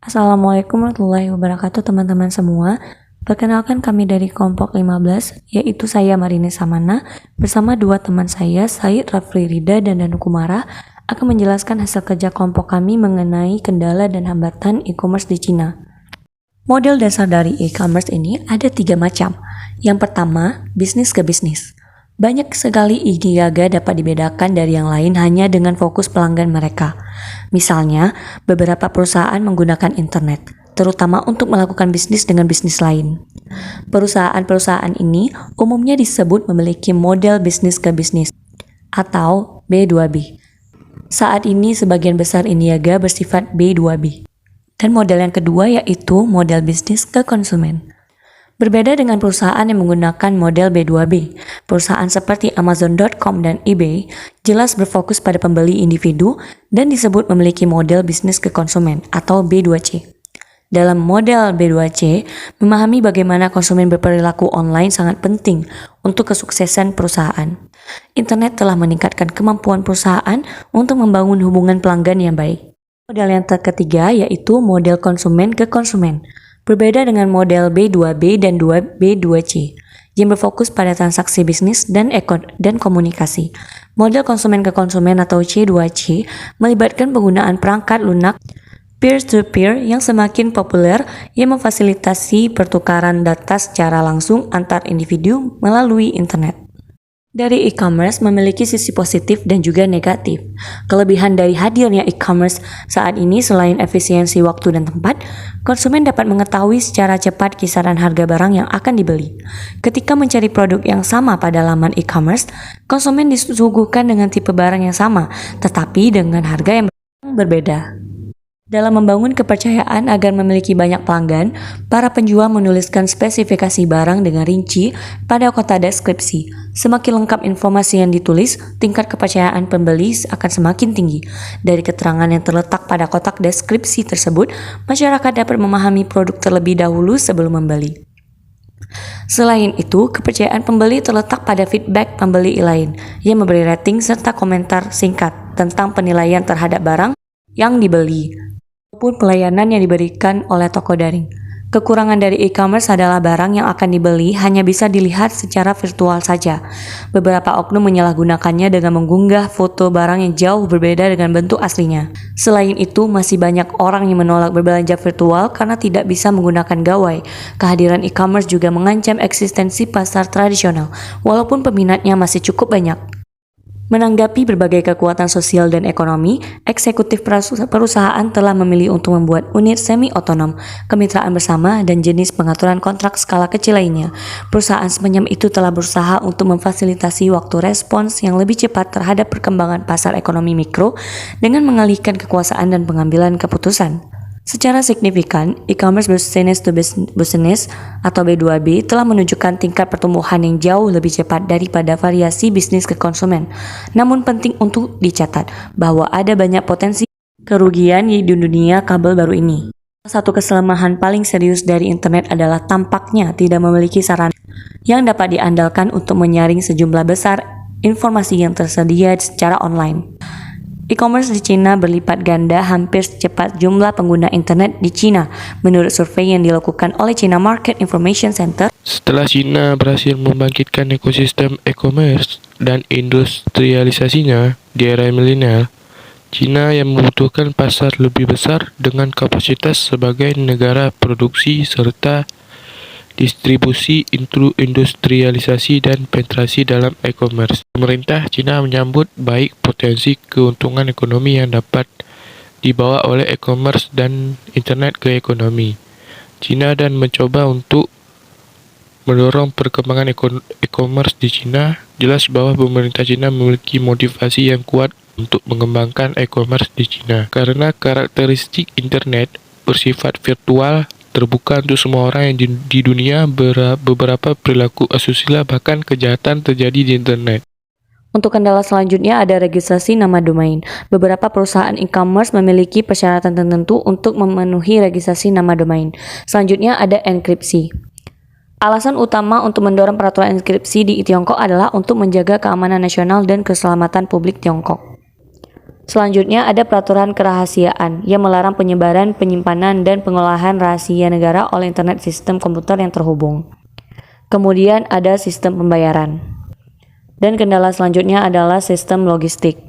Assalamualaikum warahmatullahi wabarakatuh teman-teman semua. Perkenalkan kami dari kelompok 15, yaitu saya Marini Samana, bersama dua teman saya, Said Rafli Rida dan Danu Kumara, akan menjelaskan hasil kerja kelompok kami mengenai kendala dan hambatan e-commerce di Cina. Model dasar dari e-commerce ini ada 3 macam. Yang pertama, bisnis ke bisnis. Banyak sekali Ikigaga dapat dibedakan dari yang lain hanya dengan fokus pelanggan mereka. Misalnya, beberapa perusahaan menggunakan internet, terutama untuk melakukan bisnis dengan bisnis lain. Perusahaan-perusahaan ini umumnya disebut memiliki model bisnis ke bisnis atau B2B. Saat ini sebagian besar Iniaga bersifat B2B. Dan model yang kedua yaitu model bisnis ke konsumen. Berbeda dengan perusahaan yang menggunakan model B2B, perusahaan seperti Amazon.com dan eBay jelas berfokus pada pembeli individu dan disebut memiliki model bisnis ke konsumen atau B2C. Dalam model B2C, memahami bagaimana konsumen berperilaku online sangat penting untuk kesuksesan perusahaan. Internet telah meningkatkan kemampuan perusahaan untuk membangun hubungan pelanggan yang baik. Model yang ketiga yaitu model konsumen ke konsumen. Berbeda dengan model B2B dan B2C yang berfokus pada transaksi bisnis dan komunikasi. Model konsumen ke konsumen atau C2C melibatkan penggunaan perangkat lunak peer-to-peer yang semakin populer yang memfasilitasi pertukaran data secara langsung antar individu melalui internet. Dari e-commerce memiliki sisi positif dan juga negatif. Kelebihan dari hadirnya e-commerce saat ini selain efisiensi waktu dan tempat, konsumen dapat mengetahui secara cepat kisaran harga barang yang akan dibeli. Ketika mencari produk yang sama pada laman e-commerce, konsumen disuguhkan dengan tipe barang yang sama, tetapi dengan harga yang berbeda. Dalam membangun kepercayaan agar memiliki banyak pelanggan, para penjual menuliskan spesifikasi barang dengan rinci pada kotak deskripsi. Semakin lengkap informasi yang ditulis, tingkat kepercayaan pembeli akan semakin tinggi. Dari keterangan yang terletak pada kotak deskripsi tersebut, masyarakat dapat memahami produk terlebih dahulu sebelum membeli. Selain itu, kepercayaan pembeli terletak pada feedback pembeli lain yang memberi rating serta komentar singkat tentang penilaian terhadap barang yang dibeli maupun pelayanan yang diberikan oleh toko daring. Kekurangan dari e-commerce adalah barang yang akan dibeli hanya bisa dilihat secara virtual saja. Beberapa oknum menyalahgunakannya dengan mengunggah foto barang yang jauh berbeda dengan bentuk aslinya. Selain itu, masih banyak orang yang menolak berbelanja virtual karena tidak bisa menggunakan gawai. Kehadiran e-commerce juga mengancam eksistensi pasar tradisional, walaupun peminatnya masih cukup banyak. Menanggapi berbagai kekuatan sosial dan ekonomi, eksekutif perusahaan telah memilih untuk membuat unit semi-otonom, kemitraan bersama, dan jenis pengaturan kontrak skala kecil lainnya. Perusahaan sepanjang itu telah berusaha untuk memfasilitasi waktu respons yang lebih cepat terhadap perkembangan pasar ekonomi mikro dengan mengalihkan kekuasaan dan pengambilan keputusan. Secara signifikan, e-commerce business to business atau B2B telah menunjukkan tingkat pertumbuhan yang jauh lebih cepat daripada variasi bisnis ke konsumen. Namun penting untuk dicatat bahwa ada banyak potensi kerugian di dunia kabel baru ini. Salah satu kelemahan paling serius dari internet adalah tampaknya tidak memiliki sarana yang dapat diandalkan untuk menyaring sejumlah besar informasi yang tersedia secara online. E-commerce di Cina berlipat ganda hampir secepat jumlah pengguna internet di Cina, menurut survei yang dilakukan oleh China Market Information Center. Setelah Cina berhasil membangkitkan ekosistem e-commerce dan industrialisasinya di era milenial, Cina yang membutuhkan pasar lebih besar dengan kapasitas sebagai negara produksi serta distribusi, industrialisasi, dan penetrasi dalam e-commerce. Pemerintah Cina menyambut baik potensi keuntungan ekonomi yang dapat dibawa oleh e-commerce dan internet ke ekonomi Cina dan mencoba untuk mendorong perkembangan e-commerce di Cina. Jelas bahwa pemerintah Cina memiliki motivasi yang kuat untuk mengembangkan e-commerce di Cina karena karakteristik internet bersifat virtual, terbuka untuk semua orang yang di dunia. Beberapa perilaku asusila bahkan kejahatan terjadi di internet. Untuk kendala selanjutnya ada registrasi nama domain. Beberapa perusahaan e-commerce memiliki persyaratan tertentu untuk memenuhi registrasi nama domain. Selanjutnya ada enkripsi. Alasan utama untuk mendorong peraturan enkripsi di Tiongkok adalah untuk menjaga keamanan nasional dan keselamatan publik Tiongkok. Selanjutnya ada peraturan kerahasiaan yang melarang penyebaran, penyimpanan, dan pengolahan rahasia negara oleh internet sistem komputer yang terhubung. Kemudian ada sistem pembayaran. Dan kendala selanjutnya adalah sistem logistik.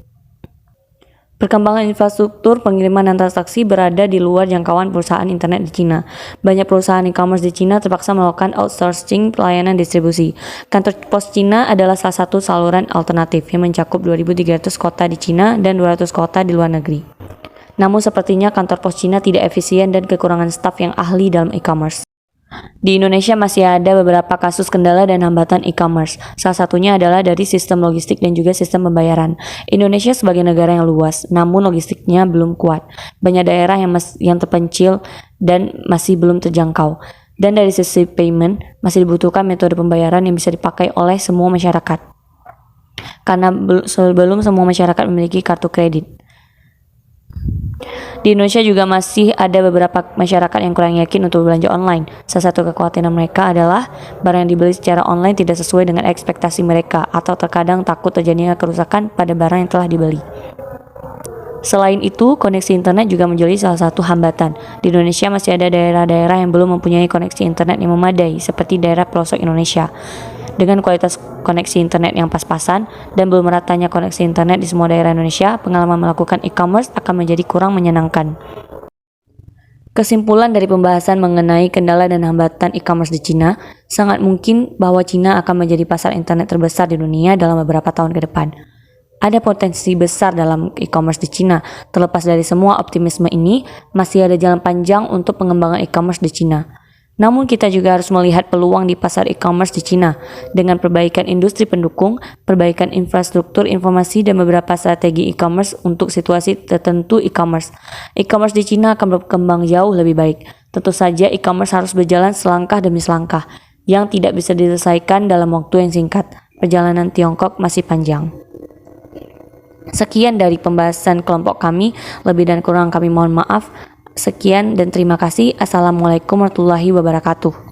Perkembangan infrastruktur pengiriman dan transaksi berada di luar jangkauan perusahaan internet di Cina. Banyak perusahaan e-commerce di Cina terpaksa melakukan outsourcing pelayanan distribusi. Kantor pos Cina adalah salah satu saluran alternatif yang mencakup 2.300 kota di Cina dan 200 kota di luar negeri. Namun sepertinya kantor pos Cina tidak efisien dan kekurangan staf yang ahli dalam e-commerce. Di Indonesia masih ada beberapa kasus kendala dan hambatan e-commerce. Salah satunya adalah dari sistem logistik dan juga sistem pembayaran. Indonesia sebagai negara yang luas, namun logistiknya belum kuat. Banyak daerah yang terpencil dan masih belum terjangkau. Dan dari sisi payment, masih dibutuhkan metode pembayaran yang bisa dipakai oleh semua masyarakat. Karena belum semua masyarakat memiliki kartu kredit. Di Indonesia juga masih ada beberapa masyarakat yang kurang yakin untuk belanja online. Salah satu kekhawatiran mereka adalah barang yang dibeli secara online tidak sesuai dengan ekspektasi mereka atau terkadang takut terjadinya kerusakan pada barang yang telah dibeli. Selain itu, koneksi internet juga menjadi salah satu hambatan. Di Indonesia masih ada daerah-daerah yang belum mempunyai koneksi internet yang memadai, seperti daerah pelosok Indonesia. Dengan kualitas koneksi internet yang pas-pasan dan belum meratanya koneksi internet di semua daerah Indonesia, pengalaman melakukan e-commerce akan menjadi kurang menyenangkan. Kesimpulan dari pembahasan mengenai kendala dan hambatan e-commerce di Cina, sangat mungkin bahwa Cina akan menjadi pasar internet terbesar di dunia dalam beberapa tahun ke depan. Ada potensi besar dalam e-commerce di Cina. Terlepas dari semua optimisme ini, masih ada jalan panjang untuk pengembangan e-commerce di Cina. Namun kita juga harus melihat peluang di pasar e-commerce di Cina dengan perbaikan industri pendukung, perbaikan infrastruktur informasi dan beberapa strategi e-commerce untuk situasi tertentu e-commerce. E-commerce di Cina akan berkembang jauh lebih baik. Tentu saja e-commerce harus berjalan selangkah demi selangkah yang tidak bisa diselesaikan dalam waktu yang singkat. Perjalanan Tiongkok masih panjang. Sekian dari pembahasan kelompok kami, lebih dan kurang kami mohon maaf. Sekian dan terima kasih. Assalamualaikum warahmatullahi wabarakatuh.